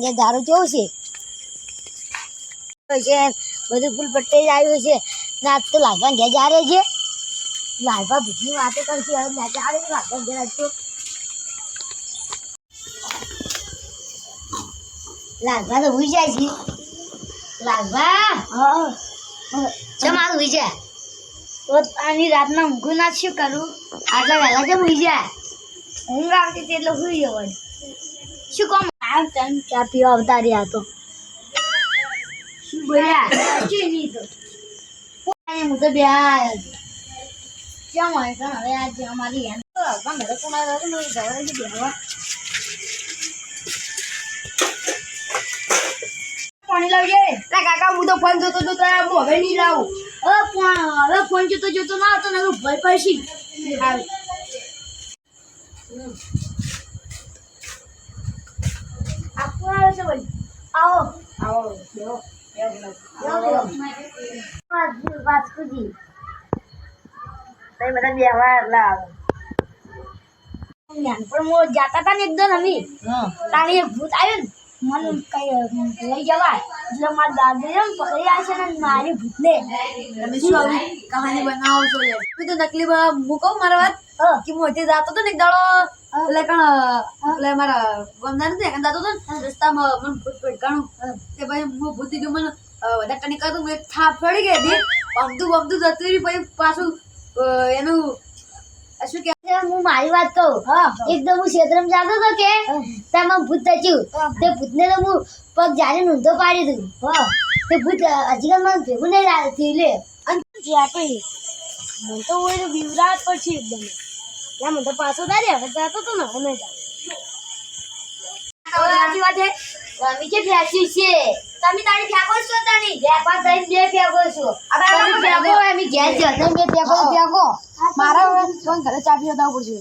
ये दारू કેવું છે બધું ફૂલ પટ્ટે જ આવ્યું છે રાત તો લાગવા ઘેર જા રહે છે લાગવા ભૂતની વાતો કરશે હવે ના ચાલે લાગવા ઘેર આજ તો લાગવા તો ભૂઈ જાય છે લાગવા ચમ મારું ભૂઈ જાય તો આની રાતના ઊંઘું ના શું કરું આટલા વહેલા કેમ ભૂઈ જાય ઊંઘ આવતી હતી એટલે ભૂઈ જવાનું શું કહું આ ચા પીવા આવતા રહ્યા તો શું બોલ્યા નહીં તો હું તો બે ક્યાં હોય પણ હવે આજે અમારી હેન તો ઘરે કોના ઘરે બેહવા પાણી લાવજે કાકા હું તો ફોન જોતો તો હવે નહીં લાવું હવે ફોન જોતો ના હતો ને ભય પડશી આપવા આવે છે ભાઈ આવો આવો બેહો વાસ્કુજી તમે બધા બેહવા એટલે આવે પણ હું જાતા હતા ને એકદમ અમે તાણી એક ભૂત આવ્યું ને મને કઈ લઈ જવાય એટલે મારા દાદા ને પકડી આવશે ને મારી ભૂતને તમે શું આવી કહાની બનાવો છો યાર હું તો નકલી હું કહું મારા વાત કે હું હજી જાતો હતો ને એક દાડો એટલે મારા ગમદાર નથી જાતો હતો ને રસ્તામાં મને ભૂત ભટકાણું કે ભાઈ હું ભૂત દીધું મને વધારે ટણી કરતું એક થાપ પડી ગઈ હતી બમતું જતું રહ્યું પછી પાછું એનું શું કે હું મારી વાત કહું એકદમ હું ક્ષેત્રમાં જાતો હતો કે તેમાં ભૂત થયું તે ભૂતને તો હું પગ જાણે ઊંધો પાડી દીધું તે ભૂત હજી મને ભેગું નહીં થયું લે અને આપી મને તો હોય બીવરાટ પડશે એકદમ ત્યાં મને તો પાછો દાડે હવે જાતો હતો ને અમે સાચી વાત છે અમે કે ફેંચી છે તમે તારી ફેંકો છો તારી ફેંકો થઈને બે ફેંકો છો તમે ફેંકો અમે ઘેર જતા બે ફેંકો મારા ફોન ઘરે ચા પીવા જવું પડશે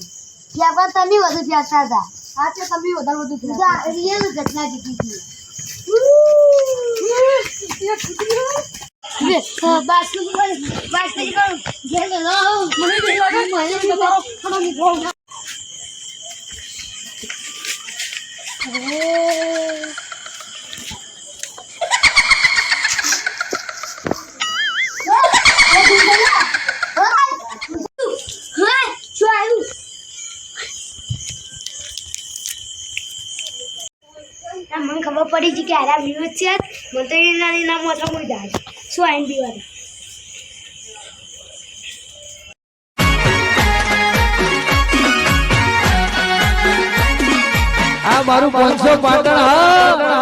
ફેંકો તમે વધુ ફેંકતા હતા હા તે તમે વધારે બધું રિયલ ઘટના જીતી હતી મને ખબર પડી છે કે આરા વિરોધ છે મને તો એના નામ મોટા મોઈ જાય શું આઈન પીવા આ મારું 500 પાટણ હા